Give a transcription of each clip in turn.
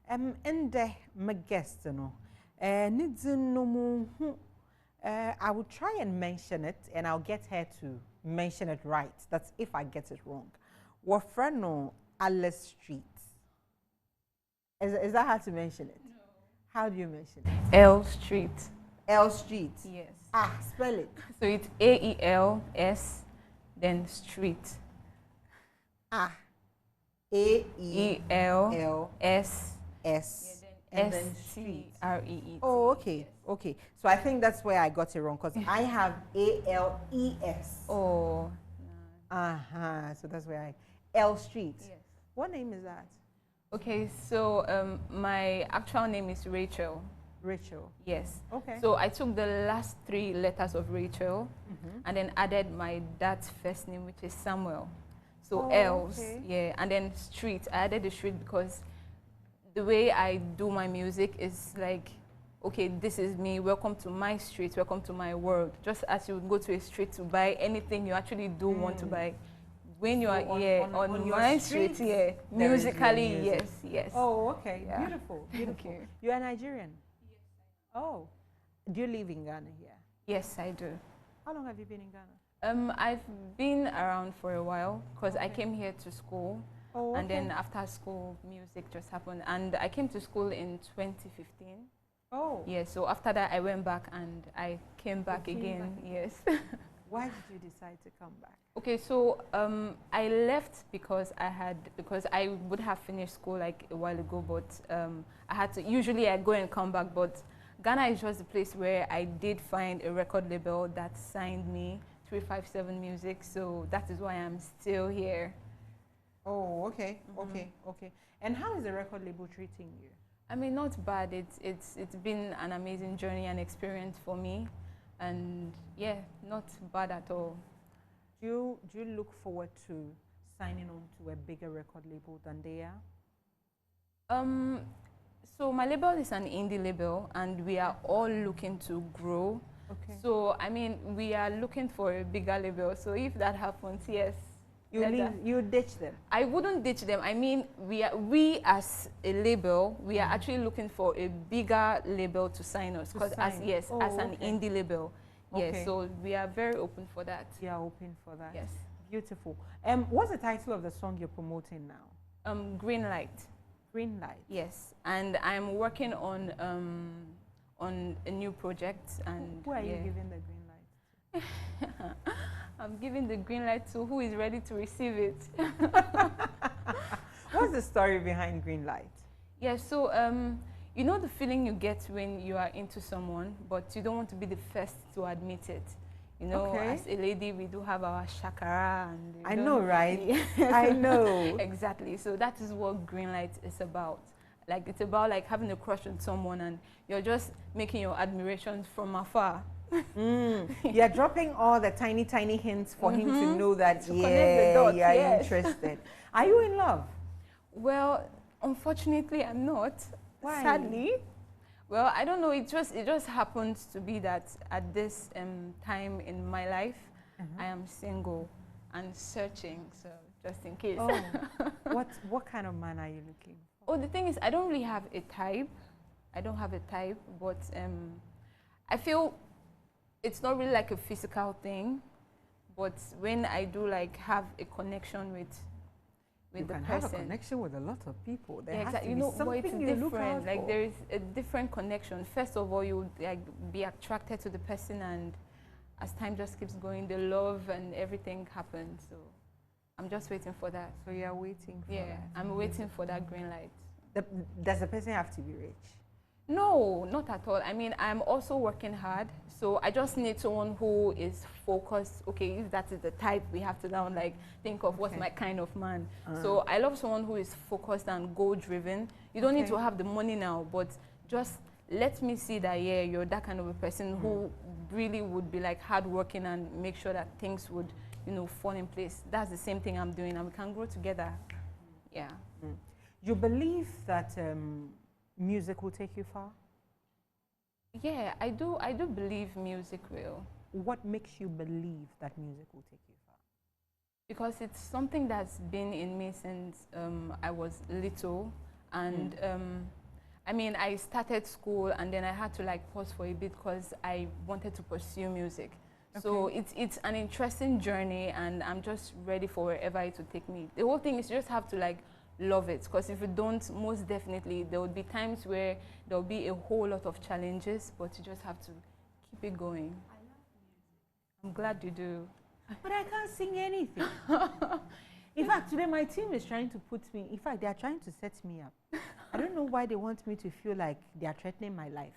Ende my guest, no. I will try and mention it, and I'll get her to mention it right. That's if I get it wrong. Wafrano Alice Street. Is that how to mention it? No. How do you mention it? L Street. L Street. Yes. Ah, spell it. So it's AELS, then street. Ah. AELS. And then street. STREET. Oh, okay, yes. Okay. So I think that's where I got it wrong because I have ALES. Oh. So that's where L Street. Yes. What name is that? Okay, so my actual name is Rachel. Rachel. Yes. Okay. So I took the last 3 letters of Rachel and then added my dad's first name, which is Samuel. So L's, okay. yeah, and then street. I added the street because the way I do my music is like, okay, this is me, welcome to my street, welcome to my world. Just as you would go to a street to buy anything you actually do want to buy. When you are here on my street, yeah, musically, music. yes. Oh, okay, Yeah. beautiful, beautiful. Okay. You are Nigerian? Yes. Oh, do you live in Ghana here? Yes, I do. How long have you been in Ghana? I've been around for a while because I came here to school. Oh, okay. And then after school, music just happened. And I came to school in 2015. Oh. Yeah, so after that, I went back and I came back again. Yes. Why did you decide to come back? Okay, so I left because I would have finished school like a while ago, but I had to, usually I go and come back, but Ghana is just the place where I did find a record label that signed me, 357 Music, so that is why I'm still here. Oh, okay, okay. And how is the record label treating you? I mean, not bad. It's been an amazing journey and experience for me, and yeah, not bad at all. Do you look forward to signing on to a bigger record label than they are? So my label is an indie label, and we are all looking to grow. Okay. So I mean, we are looking for a bigger label. So if that happens, yes. You ditch them? I wouldn't ditch them. I mean, we as a label, we are actually looking for a bigger label to sign us. Because as an indie label, yes. So we are very open for that. You are open for that. Yes. Beautiful. What's the title of the song you're promoting now? Green Light. Green Light. Yes, and I'm working on a new project. And who are you giving the green light to? I'm giving the green light to who is ready to receive it. What's the story behind green light? Yeah, so you know the feeling you get when you are into someone, but you don't want to be the first to admit it. You know, as a lady, we do have our shakara. And I know, right? I know. Exactly. So that is what green light is about. Like, it's about like having a crush on someone and you're just making your admiration from afar. You're dropping all the tiny hints for him to know that, to connect the dots, you are interested. Are you in love? Well, unfortunately, I'm not. Why? Sadly. Well, I don't know. It just happens to be that at this time in my life, I am single and searching. So just in case. Oh, what kind of man are you looking for? Oh, the thing is, I don't really have a type. I don't have a type, but I feel it's not really like a physical thing. But when I do like have a connection with the person. You can have a connection with a lot of people. There has to you be know, something it's you look out different. Like for. there is a different connection. First of all, you would like be attracted to the person, and as time just keeps going, the love and everything happens. So I'm just waiting for that. So you are waiting for that. I'm waiting for that green light. Does the person have to be rich? No, not at all. I mean, I'm also working hard, so I just need someone who is focused. Okay, if that is the type, we have to now like think of what's my kind of man. So I love someone who is focused and goal-driven. You don't need to have the money now, but just let me see that, yeah, you're that kind of a person who really would be like hardworking and make sure that things would, you know, fall in place. That's the same thing I'm doing, and we can grow together. Yeah. You believe that music will take you far? Yeah, I do believe music will. What makes you believe that music will take you far? Because it's something that's been in me since I was little, and I mean, I started school and then I had to like pause for a bit because I wanted to pursue music. Okay. So it's an interesting journey, and I'm just ready for wherever it will take me. The whole thing is you just have to like love it, because if you don't, most definitely there would be times where there will be a whole lot of challenges, but you just have to keep it going. I love music. I'm glad you do. But I can't sing anything. In fact, today my team is trying to put me, in fact, they are trying to set me up. I don't know why they want me to feel like they are threatening my life.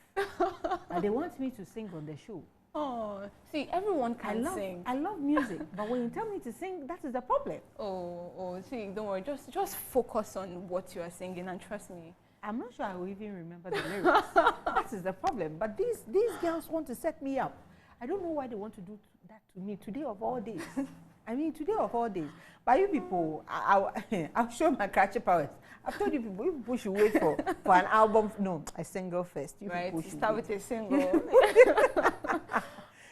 And they want me to sing on the show. Oh, see, everyone can sing. I love music, but when you tell me to sing, that is the problem. Oh, see, don't worry. Just focus on what you are singing and trust me. I'm not sure I will even remember the lyrics. That is the problem. But these girls want to set me up. I don't know why they want to do that to me today of all days. I mean, today of all days. But you people, I'll show my catchy powers. I've told you people should wait for an album. No, a single first. You right, people should start with a single.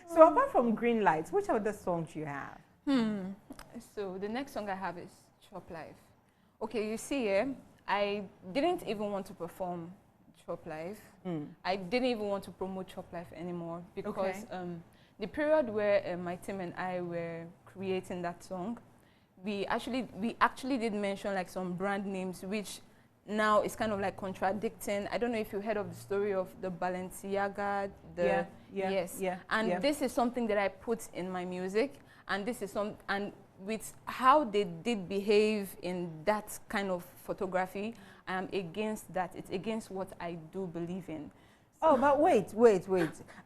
So apart from Green Lights, which other songs you have? So the next song I have is Chop Life. Okay, you see here, I didn't even want to perform Chop Life. I didn't even want to promote Chop Life anymore because the period where my team and I were creating that song, we actually did mention like some brand names, which now is kind of like contradicting. I don't know if you heard of the story of the Balenciaga, and this is something that I put in my music, and this is and with how they did behave in that kind of photography, I am against that. It's against what I do believe in. Oh, but wait.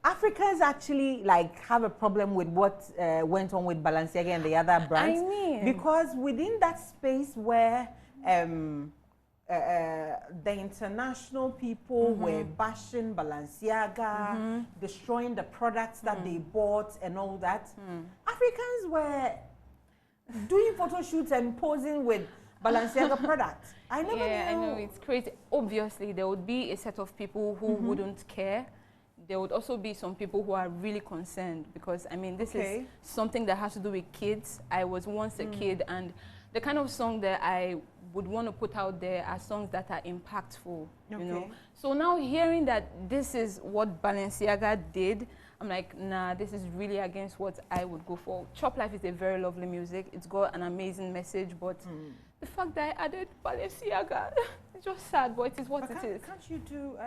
Africans actually like have a problem with what went on with Balenciaga and the other brands. I mean, because within that space where the international people were bashing Balenciaga, destroying the products that they bought and all that, Africans were doing photo shoots and posing with Balenciaga products. I never knew. I know, it's crazy. Obviously, there would be a set of people who wouldn't care. There would also be some people who are really concerned because, I mean, this is something that has to do with kids. I was once a kid, and the kind of song that I would want to put out there are songs that are impactful, you know. So now hearing that this is what Balenciaga did, I'm like, nah, this is really against what I would go for. Chop Life is a very lovely music. It's got an amazing message, but the fact that I added Balenciaga, it's just sad, but it is what it is. Can't you do,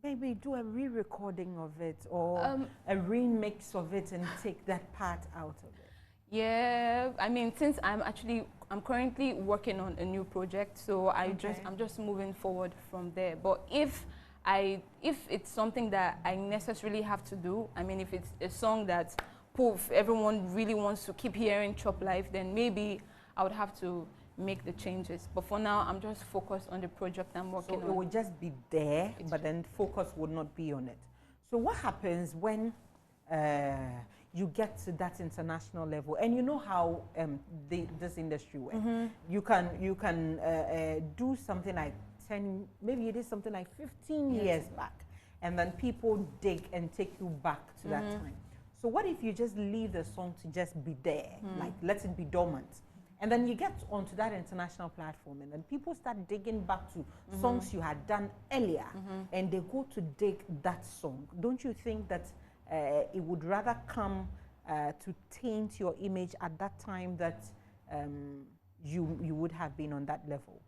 maybe do a re-recording of it or a remix of it and take that part out of it? Yeah, I mean, since I'm currently working on a new project, so I'm just moving forward from there. But if it's something that I necessarily have to do, I mean, if it's a song that everyone really wants to keep hearing Chop Life, then maybe I would have to make the changes. But for now, I'm just focused on the project I'm working on. So it would just be there, but then focus would not be on it. So what happens when you get to that international level, and you know how this industry works? You can do something like 10, maybe you did something like 15 years back, and then people dig and take you back to that time. So what if you just leave the song to just be there, like let it be dormant, and then you get onto that international platform, and then people start digging back to songs you had done earlier, and they go to dig that song? Don't you think that it would rather come to taint your image at that time that you would have been on that level?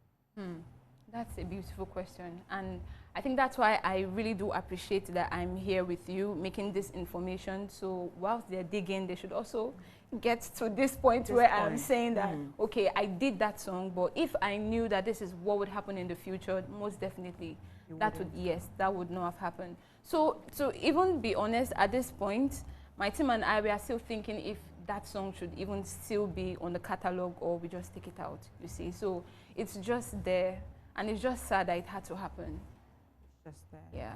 That's a beautiful question, and I think that's why I really do appreciate that I'm here with you making this information. So whilst they're digging, they should also get to this point where I'm saying that, okay, I did that song, but if I knew that this is what would happen in the future, most definitely that would not have happened. So to even be honest, at this point, my team and I, we are still thinking if that song should even still be on the catalog or we just take it out, you see. So it's just there, and it's just sad that it had to happen. Just there. Yeah.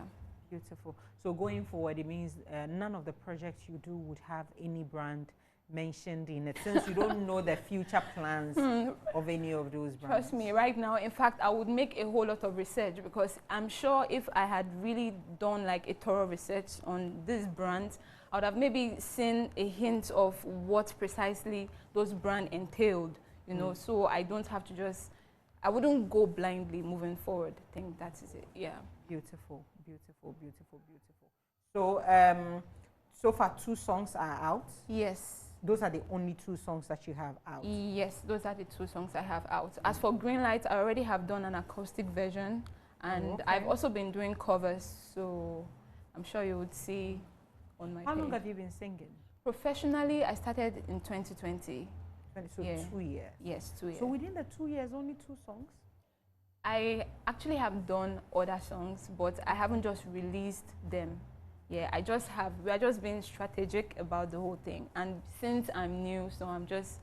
Beautiful. So going forward, it means none of the projects you do would have any brand mentioned in it, since you don't know the future plans of any of those brands. Trust me, right now, in fact, I would make a whole lot of research, because I'm sure if I had really done like a thorough research on these brands, I would have maybe seen a hint of what precisely those brands entailed, you know, so I don't have to just I wouldn't go blindly moving forward. I think that is it. Yeah. Beautiful, beautiful, beautiful, beautiful. So, so far 2 songs are out. Yes. Those are the only 2 songs that you have out. Yes, those are the 2 songs I have out. As for Green Light, I already have done an acoustic version, and I've also been doing covers. So I'm sure you would see on my page. How long have you been singing? Professionally, I started in 2020. So Yeah. 2 years. Yes, 2 years. So within the 2 years, only 2 songs? I actually have done other songs, but I haven't just released them. Yeah, we are just being strategic about the whole thing. And since I'm new, so I'm just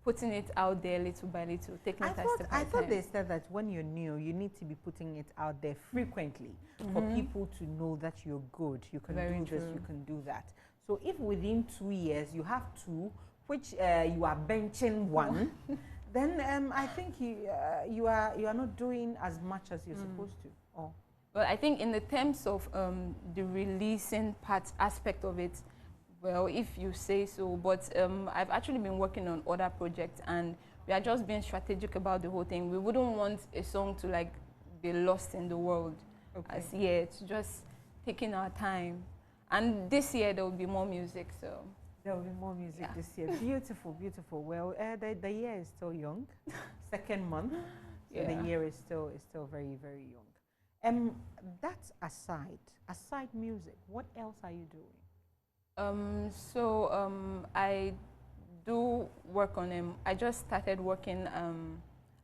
putting it out there little by little, taking it a step at a time. I thought they said that when you're new, you need to be putting it out there frequently for people to know that you're good. You can do this, you can do that. So if within 2 years you have 2, which you are benching 1, then I think you are not doing as much as you're supposed to. Oh. Well, I think in the terms of the releasing aspect of it, well, if you say so, but I've actually been working on other projects, and we are just being strategic about the whole thing. We wouldn't want a song to like be lost in the world. Okay. As it's just taking our time. And this year there will be more music, so. There will be more music this year. Beautiful, beautiful. Well, the year is still young, 2nd month, so the year is still very, very young. That aside music, what else are you doing? I do work on I just started working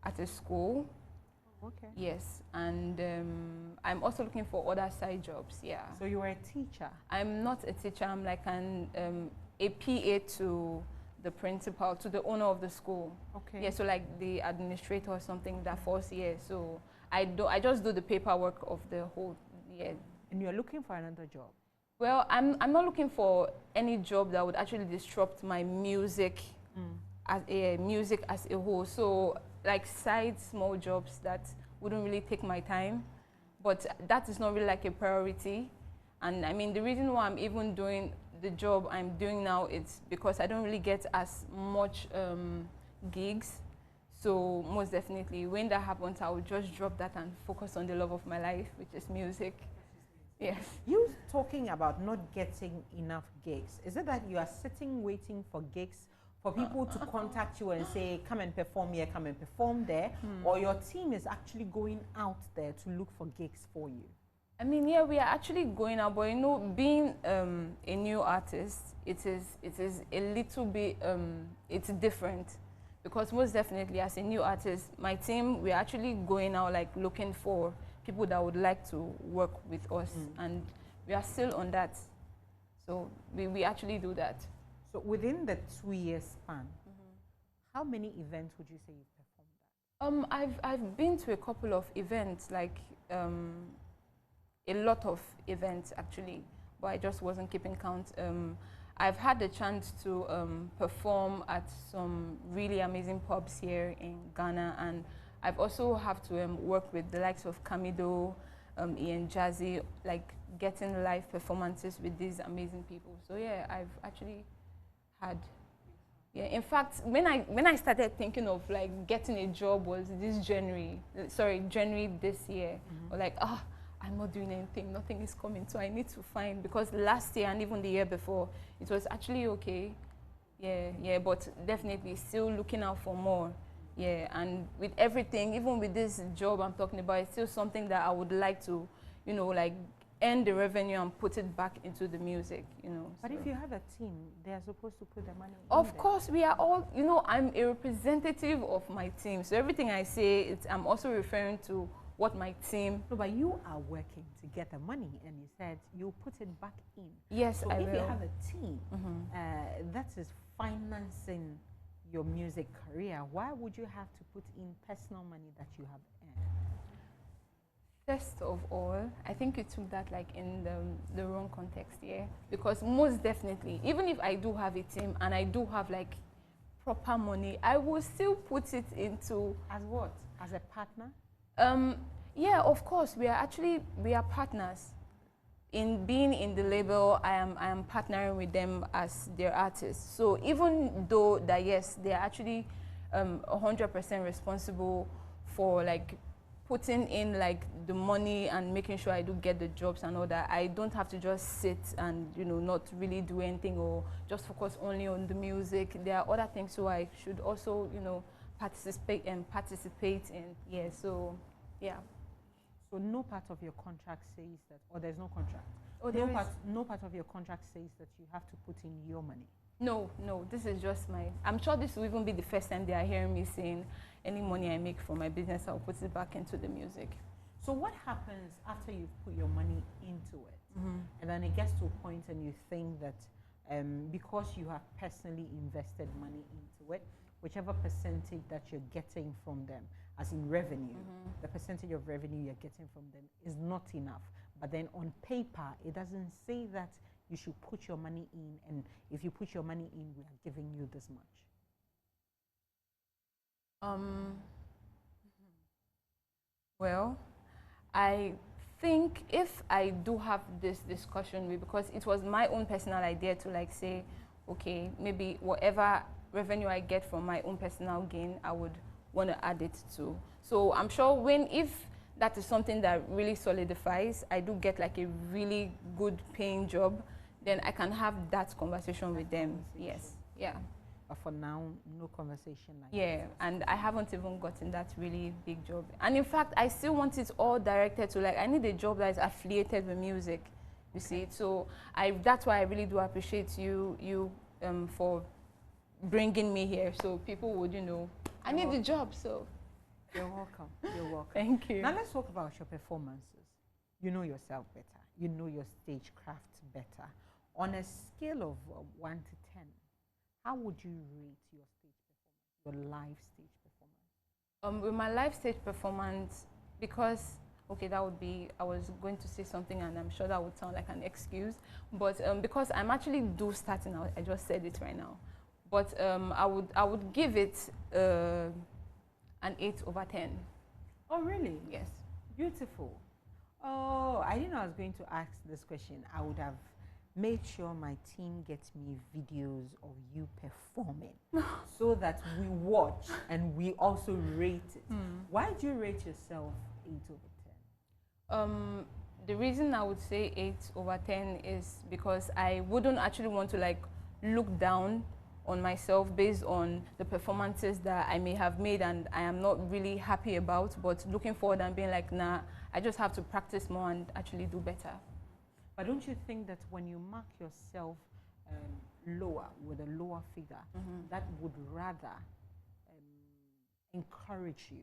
at a school. Okay. Yes, and I'm also looking for other side jobs. Yeah. So you are a teacher? I'm not a teacher. I'm like a PA to the principal, to the owner of the school. Okay. Yeah. So like the administrator or something that falls here. So I just do the paperwork of the whole. Yeah. And you're looking for another job? Well, I'm not looking for any job that would actually disrupt my music as a whole. So like side small jobs that wouldn't really take my time, but that is not really like a priority. And I mean, the reason why I'm even doing the job I'm doing now is because I don't really get as much gigs. So most definitely, when that happens, I will just drop that and focus on the love of my life, which is music. Yes. You talking about not getting enough gigs. Is it that you are sitting waiting for gigs, for people to contact you and say, come and perform here, come and perform there, or your team is actually going out there to look for gigs for you? I mean, yeah, we are actually going out, but you know, being a new artist, it is a little bit, it's different. Because most definitely, as a new artist, my team, we're actually going out, like, looking for people that would like to work with us, and we are still on that. So we actually do that. So within the 2-year span, how many events would you say you've performed at? I've been to a couple of events, like a lot of events actually, but I just wasn't keeping count. I've had the chance to perform at some really amazing pubs here in Ghana, and I've also have to work with the likes of Camido, Ian Jazzy, like getting live performances with these amazing people. So yeah, I've actually had, yeah. In fact, when I started thinking of like getting a job was this January this year, or like, I'm not doing anything, nothing is coming, so I need to find, because last year and even the year before, it was actually okay. Yeah, but definitely still looking out for more. Yeah, and with everything, even with this job I'm talking about, it's still something that I would like to, you know, like earn the revenue and put it back into the music, you know. But so. If you have a team, they are supposed to put the money in Of there. course, we are all, you know, I'm a representative of my team. So everything I say, I'm also referring to what my team... No, but you are working to get the money, and you said you put it back in. Yes, so I if will. you have a team that is financing your music career, why would you have to put in personal money that you have earned? First of all, I think you took that like in the wrong context, yeah? Because most definitely, even if I do have a team and I do have like proper money, I will still put it into... As what? As a partner? Yeah, of course, we are partners. In being in the label, I am partnering with them as their artists. So even though that, yes, they are actually 100% responsible for like putting in like the money and making sure I do get the jobs and all that. I don't have to just sit and, you know, not really do anything or just focus only on the music. There are other things so I should also, you know, participate in. Yeah, so yeah. So no part of your contract says that, or there's no contract. Oh, No part of your contract says that you have to put in your money. No, this is just my, I'm sure this will even be the first time they are hearing me saying any money I make from my business, I'll put it back into the music. So what happens after you've put your money into it? And then it gets to a point and you think that because you have personally invested money into it, whichever percentage that you're getting from them, as in revenue, the percentage of revenue you're getting from them is not enough. But then on paper, it doesn't say that you should put your money in, and if you put your money in, we are giving you this much. Well, I think if I do have this discussion with, because it was my own personal idea to like say, okay, maybe whatever revenue I get from my own personal gain, I would want to add it to. So I'm sure if that is something that really solidifies, I do get like a really good paying job, then I can have that conversation with them. Yes, yeah. But for now, no conversation like that. Yeah, and I haven't even gotten that really big job. And in fact, I still want it all directed to like, I need a job that is affiliated with music, you see. So that's why I really do appreciate you for bringing me here. So people would, you know, I need the job, so. You're welcome. You're welcome. Thank you. Now let's talk about your performances. You know yourself better. You know your stagecraft better. On a scale of 1 to 10, how would you rate your stage performance, your live stage performance? With my live stage performance, because, okay, that would be, I was going to say something and I'm sure that would sound like an excuse, but because I'm actually starting out, I just said it right now, but I would give it an 8/10. Oh, really? Yes. Beautiful. Oh, I didn't know I was going to ask this question. I would have made sure my team gets me videos of you performing so that we watch and we also rate it. Why do you rate yourself 8/10? The reason I would say 8/10 is because I wouldn't actually want to like look down on myself based on the performances that I may have made and I am not really happy about, but looking forward and being like, nah, I just have to practice more and actually do better. But don't you think that when you mark yourself lower, with a lower figure, that would rather encourage you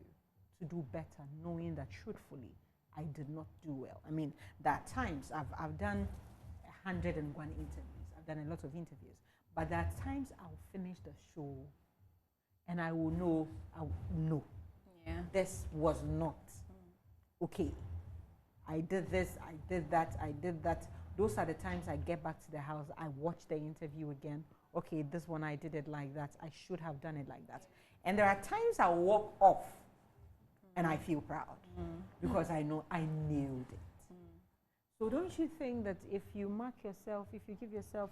to do better, knowing that truthfully, I did not do well? I mean, there are times I've done 101 interviews. I've done a lot of interviews. But there are times I'll finish the show and I will know, this was not okay. I did this, I did that, I did that. Those are the times I get back to the house, I watch the interview again. Okay, this one I did it like that. I should have done it like that. And there are times I walk off and I feel proud because I know I nailed it. So don't you think that if you mark yourself, if you give yourself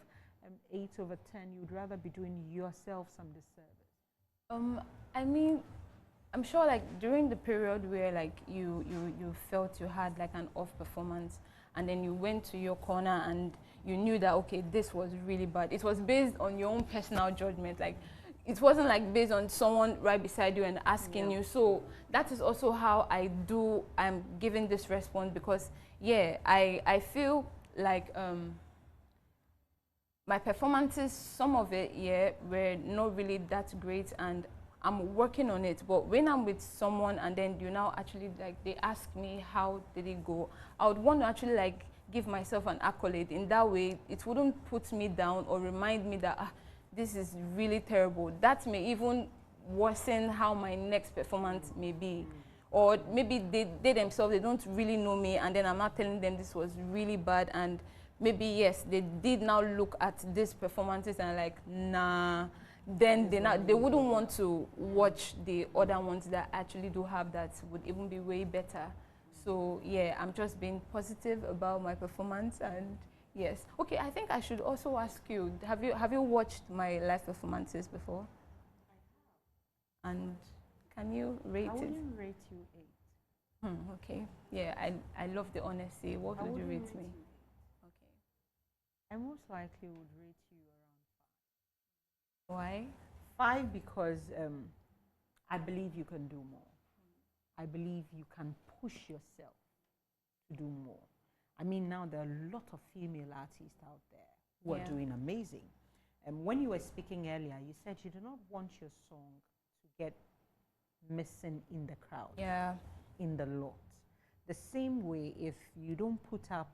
8/10, you'd rather be doing yourself some disservice? I mean, I'm sure like during the period where like you felt you had like an off performance and then you went to your corner and you knew that, okay, this was really bad. It was based on your own personal judgment. Like it wasn't like based on someone right beside you and asking you. So that is also how I'm giving this response because I feel like my performances, some of it, were not really that great and I'm working on it. But when I'm with someone and then you now actually like, they ask me how did it go, I would want to actually like give myself an accolade. In that way, it wouldn't put me down or remind me that this is really terrible. That may even worsen how my next performance may be. Or maybe they themselves, they don't really know me and then I'm not telling them this was really bad and maybe, yes, they did now look at these performances and like, nah, then they wouldn't want to watch the other ones that actually do have that would even be way better. So yeah, I'm just being positive about my performance and yes. Okay, I think I should also ask you, have you watched my live performances before? And Can you rate I it? wouldn't rate you 8. Okay. Yeah, I love the honesty. What I would you wouldn't rate me? you 8. Okay. I most likely would rate you around Why? 5 because I believe you can do more. I believe you can push yourself to do more. I mean, now there are a lot of female artists out there who are doing amazing. And when you were speaking earlier, you said you do not want your song to get missing in the crowd, in the lot. The same way, if you don't put up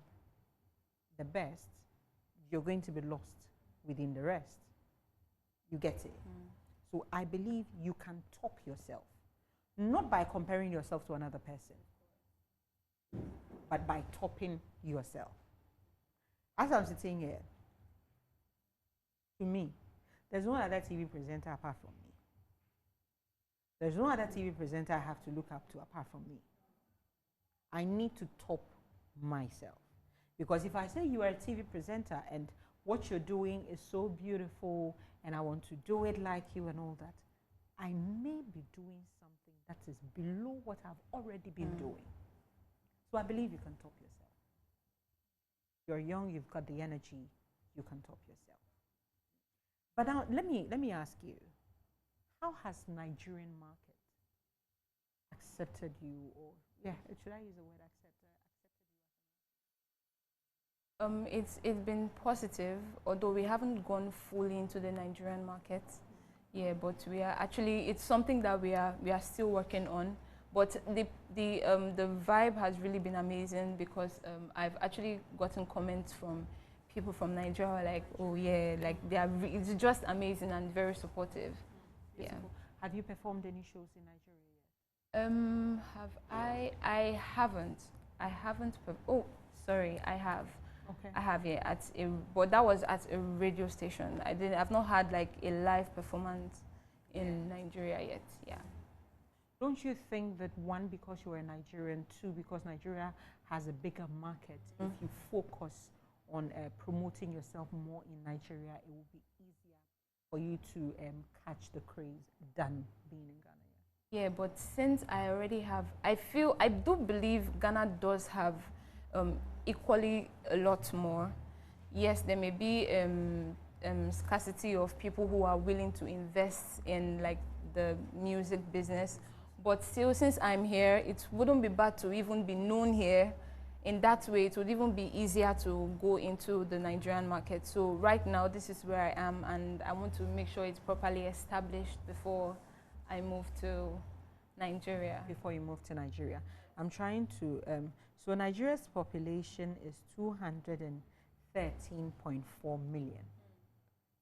the best, you're going to be lost within the rest. You get it? So I believe you can top yourself, not by comparing yourself to another person, but by topping yourself. As I'm sitting here, to me, there's no other TV presenter apart from me. There's no other TV presenter I have to look up to apart from me. I need to top myself. Because if I say you are a TV presenter and what you're doing is so beautiful and I want to do it like you and all that, I may be doing something that is below what I've already been doing. So I believe you can top yourself. You're young, you've got the energy, you can top yourself. But now let me ask you, how has Nigerian market accepted you, or should I use the word accepted you? It's been positive, although we haven't gone fully into the Nigerian market. Yeah, but we are actually, it's something that we are still working on. But the vibe has really been amazing because I've actually gotten comments from people from Nigeria who are like, oh yeah, like it's just amazing and very supportive. Yeah. Have you performed any shows in Nigeria yet? Have I? I haven't. I haven't. Oh, sorry, I have. Okay. I have, yeah, but that was at a radio station. I've not had like a live performance in Nigeria yet. Yeah. Don't you think that, one, because you're a Nigerian, two, because Nigeria has a bigger market, if you focus on promoting yourself more in Nigeria, it will be easier for you to catch the craze than being in Ghana? Yeah, but since I already have, I do believe Ghana does have equally a lot more. Yes, there may be scarcity of people who are willing to invest in like the music business, but still, since I'm here, it wouldn't be bad to even be known here. In that way, it would even be easier to go into the Nigerian market. So right now, this is where I am, and I want to make sure it's properly established before I move to Nigeria. Before you move to Nigeria. I'm trying to, so Nigeria's population is 213.4 million.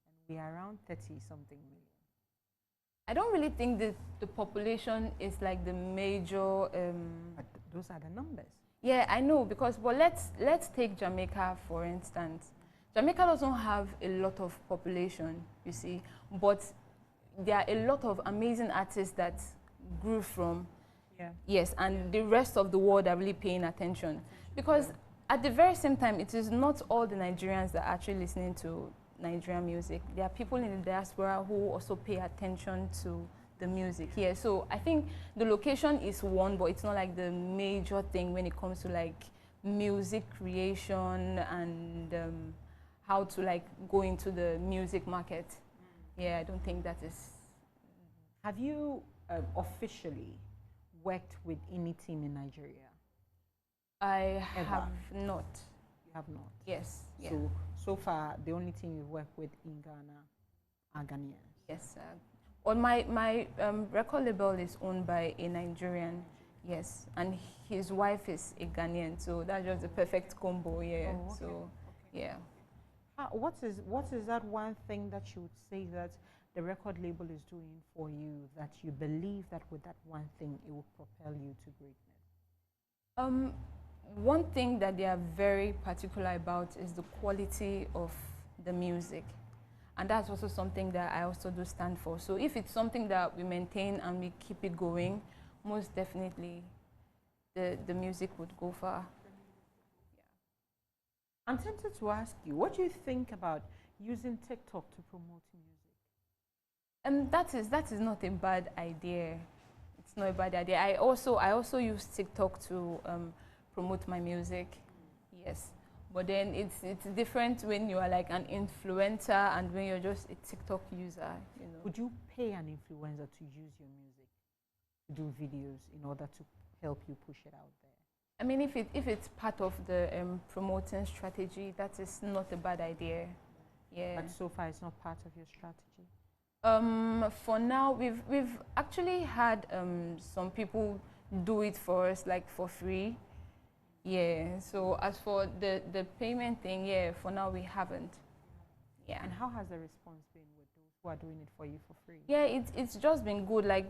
And we are around 30-something million. I don't really think that the population is like the major... But those are the numbers. Yeah, I know, because, well, let's take Jamaica, for instance. Jamaica doesn't have a lot of population, you see, but there are a lot of amazing artists that grew from, yes, and the rest of the world are really paying attention. Because at the very same time, it is not all the Nigerians that are actually listening to Nigerian music. There are people in the diaspora who also pay attention to the music here. So I think the location is one, but it's not like the major thing when it comes to like music creation and how to like go into the music market. Yeah, I don't think that is. Have you officially worked with any team in Nigeria? I have not. You have not? Yes. Yeah. So far, the only team you've worked with in Ghana are Ghanaians? Yes. Well, my record label is owned by a Nigerian, yes, and his wife is a Ghanaian, so that's just the perfect combo, yeah. Oh, okay. So, yeah. What is that one thing that you would say that the record label is doing for you that you believe that with that one thing it will propel you to greatness? One thing that they are very particular about is the quality of the music. And that's also something that I also do stand for. So if it's something that we maintain and we keep it going, most definitely the music would go far. Yeah. I'm tempted to ask you, what do you think about using TikTok to promote music? That is not a bad idea. it's not a bad idea. I also use TikTok to promote my music. Yes. But then it's different when you are like an influencer and when you're just a TikTok user, you know. Would you pay an influencer to use your music, to do videos in order to help you push it out there? I mean, if it's part of the promoting strategy, that is not a bad idea. Yeah. But so far, it's not part of your strategy. For now, we've actually had some people do it for us, like for free. Yeah. So as for the payment thing, yeah, for now we haven't. Yeah. And how has the response been with those who are doing it for you for free? Yeah, it's just been good. Like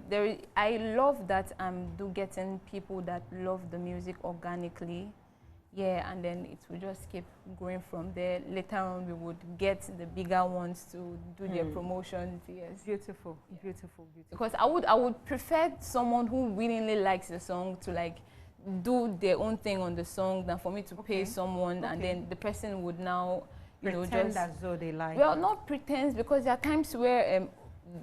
I love that I'm getting people that love the music organically. Yeah, and then it will just keep going from there. Later on, we would get the bigger ones to do their promotions. Yes, Beautiful, beautiful, beautiful. because I would prefer someone who willingly likes the song to like do their own thing on the song than for me to pay someone and then the person would now Pretend just as though they like well it. not pretend, because there are times where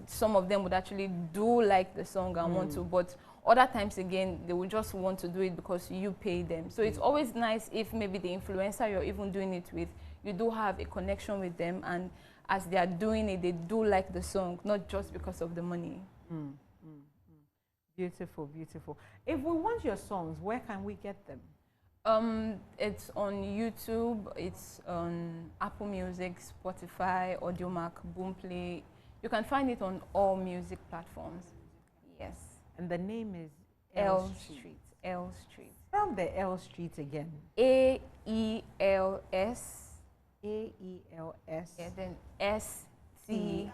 some of them would actually do like the song and want to, but other times again they would just want to do it because you pay them. So it's always nice if maybe the influencer you're even doing it with, you do have a connection with them, and as they are doing it, they do like the song, not just because of the money. Beautiful, beautiful. If we want your songs, where can we get them? It's on YouTube, it's on Apple Music, Spotify, Audiomack, Boomplay. You can find it on all music platforms. Yes. And the name is L Street. L Street. Spell the L Street again. AELS. AELS. Yeah, then STREET.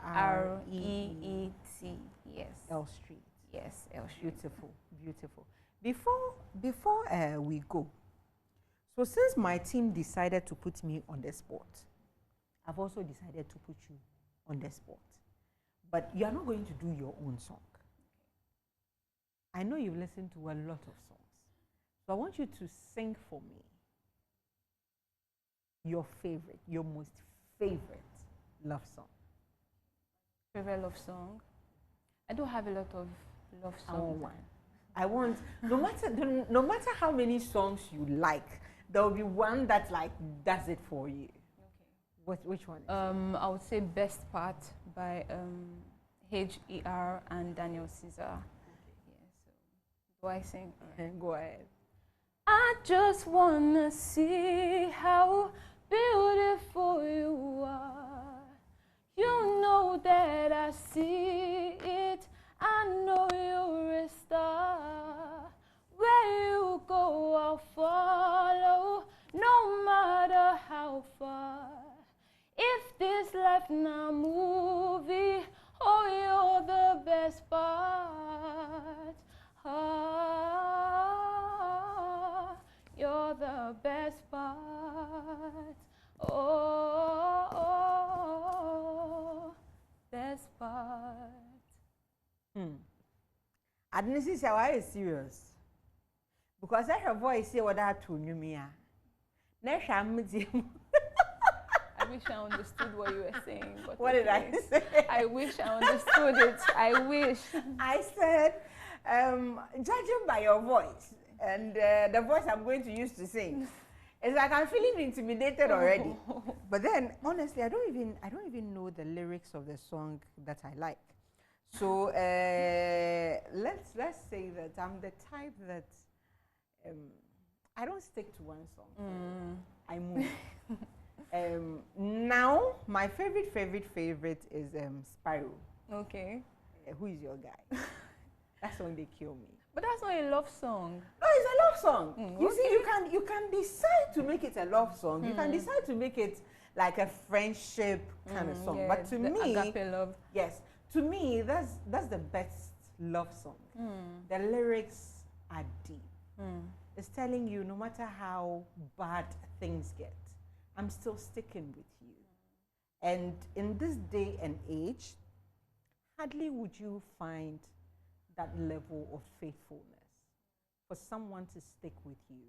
Yes. L Street. Yes, L Street. Beautiful, beautiful. Before we go, so since my team decided to put me on the spot, I've also decided to put you on the spot. But you are not going to do your own song. I know you've listened to a lot of songs. So I want you to sing for me your favorite, your most favorite love song. Favorite love song? I do have a lot of love songs. I want one. I want, no matter how many songs you like, there will be one that like does it for you. Okay. Which one? I would say Best Part by HER and Daniel Caesar. Yeah, so do I sing? Go ahead. I just wanna see how beautiful you are. You know that I see it. I know you're a star. Where you go, I'll follow, no matter how far. If this life not movie, oh, you're the best part. Ah, you're the best part. Oh, best part. And this is why it's serious. Because I have voice here what I told you me. Next I'm with you. I wish I understood what you were saying. But What did I say? I wish I understood it. I wish. I said, judging by your voice and the voice I'm going to use to sing, it's like I'm feeling intimidated already. But then, honestly, I don't even know the lyrics of the song that I like. So let's say that I'm the type that I don't stick to one song. I move. Now, my favorite is Spyro. Okay. Who is your guy? That's when they kill me. But that's not a love song. No, it's a love song. You see, okay. you can decide to make it a love song. You can decide to make it like a friendship kind of song. Yeah, But to the me, agape love. yes, to me that's the best love song. The lyrics are deep. It's telling you no matter how bad things get, I'm still sticking with you. And in this day and age, hardly would you find that level of faithfulness for someone to stick with you,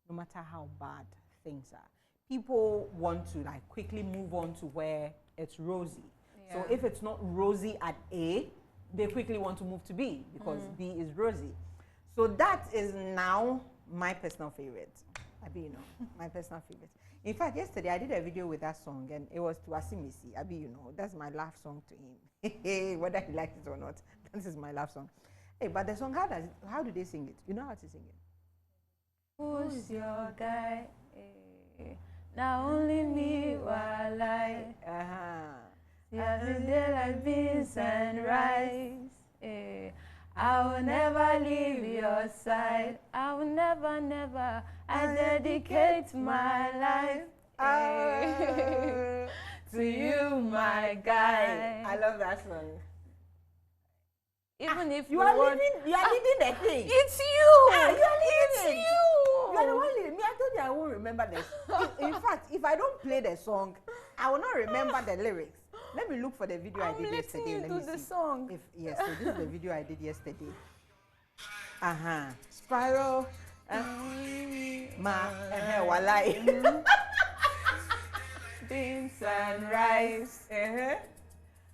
no matter how bad things are. People want to like quickly move on to where it's rosy. Yeah. So if it's not rosy at A, they quickly want to move to B because B is rosy. So that is now my personal favorite. Abi, you know, my personal favorite. In fact, yesterday I did a video with that song and it was to Asimisi. Abi, you know, that's my laugh song to him. Whether he likes it or not, this is my laugh song. Hey, but the song, how do they sing it? You know how to sing it? Who's your guy? Now only me while I. Yesterday like beans and rice. I will never leave your side. I will never, never. I dedicate my life to you, my guy. I love that song. Even if you are leading the thing. It's you. You are leading it's it. You. You are the one leading. Me, I told you I won't remember this. In fact, if I don't play the song, I will not remember the lyrics. Let me look for the video I did yesterday. Let me do the song. Yes, so this is the video I did yesterday. Spiral. Walai. Beans and rice.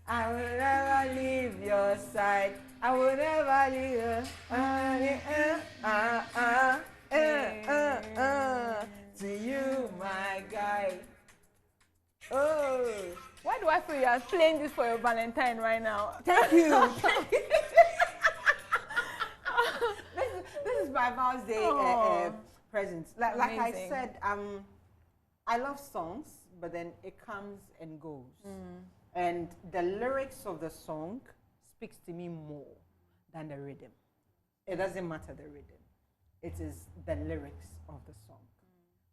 I will never leave your side. I will never leave you. To you, my guy. Oh. Why do I feel you are playing this for your Valentine right now? Thank you. This is my Mother's Day present. Like I said, I love songs, but then it comes and goes. And the lyrics of the song speaks to me more than the rhythm. It doesn't matter the rhythm. It is the lyrics of the song.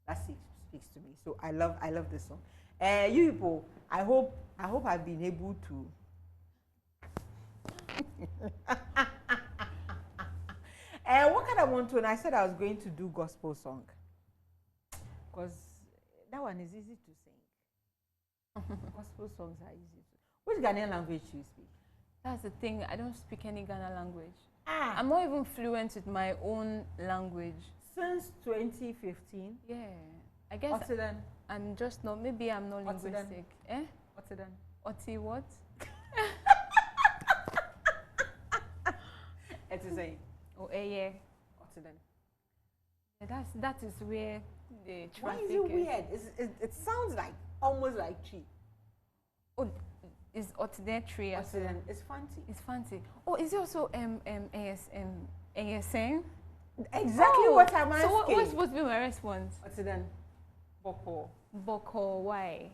That speaks to me. So I love this song. You people, I hope I've been able to. What kind of want to? And I said I was going to do gospel song because that one is easy to sing. Gospel songs are easy to. Which Ghanaian language do you speak? That's the thing. I don't speak any Ghana language. I'm not even fluent with my own language. Since 2015? Yeah. I guess Otidan. I'm just not, maybe I'm not linguistic. Otidan. Oti what? It is a. Oh, yeah. Otidan. Yeah, that is where the traffic Why is it weird? It sounds like, almost like chi. Oh, is Otidan tree as well? Otidan. It's fancy. It's fancy. Oh, is it also ASM? Exactly what I'm asking. So what's supposed to be my response? Otidan. Boko. Boko, why?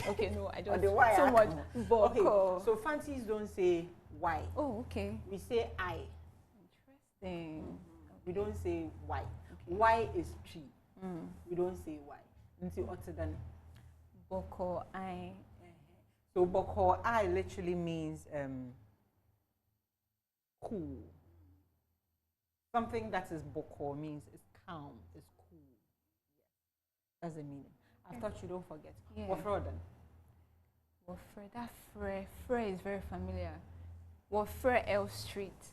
Okay, no, I don't. Why so much. Boko. Okay, so fancies don't say why. Oh, okay. We say I. Interesting. We don't say why. Okay. Why is chi. We don't say why. Until Otidan. Boko, I. So Boko I literally means cool. Something that is Boko means it's calm, it's cool. Yes. That's the meaning. I thought you don't forget. Yeah. Wofro then? Wofre, that fre is very familiar. Wofre L Street.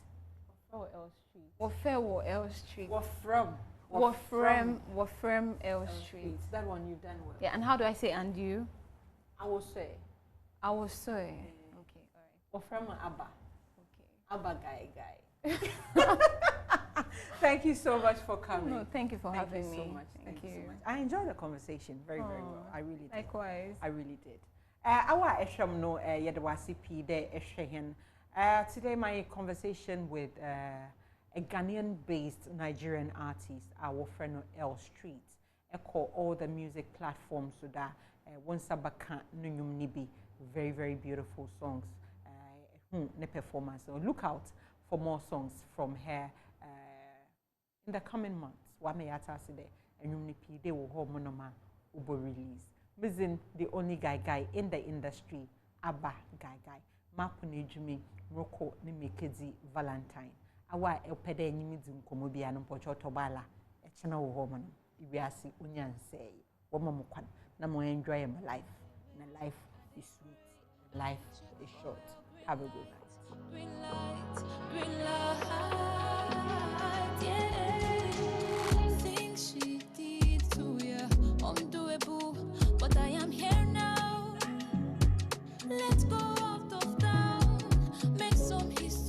Wofro L Street. Wofre L Street. Wofrem. Wofrem L Street. That one you've done well. Yeah, and how do I say and you? I will say. I will say. Okay, all right. Wofrem Abba. Okay. Abba guy. Thank you so much for coming. No, thank you for having me. So much. Thank you so much. I enjoyed the conversation very well. I really did. Likewise. I really did. Our Esham no Yedwasi P de Eshehin. Today my conversation with a Ghanaian-based Nigerian artist, our friend L Street. Echo all the music platforms so that once abaka nunyum nibi very, very beautiful songs. The performance. So look out for more songs from her in the coming months. Wameyata side and you they will hold monoma ubo release. Mizin the only guy in the industry, Abba guy. Mapune Jumi, Roko ni Mekezi Valentine. Awa elpede nyimidzi nkomobi anumpocho tobala. Echana wo homo no. Ibiasi unyan say. Woma mukwan. Na mo enjoy my life. My life is sweet. Life is short. Have a good night. Green light, yeah. Things she did to you, undoable. But I am here now. Let's go out of town, make some history.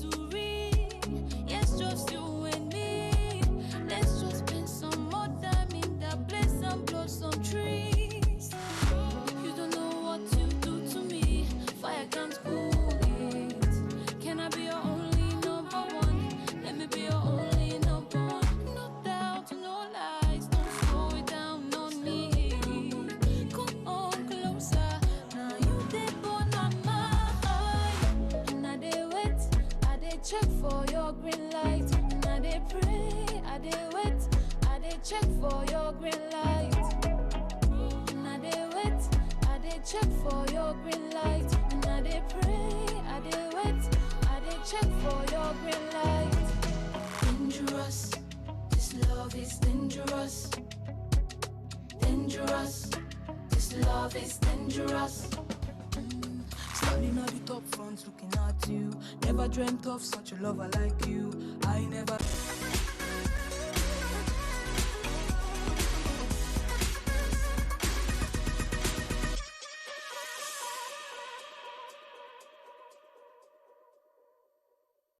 check for your green light. And I dey pray, I dey wait, I dey check for your green light. And I dey wait, I dey check for your green light. And I dey pray, I dey wait, I dey check for your green light. Dangerous, this love is dangerous. Dangerous, this love is dangerous. Standing at the top front looking at you. Never dreamt of such a lover like you. I never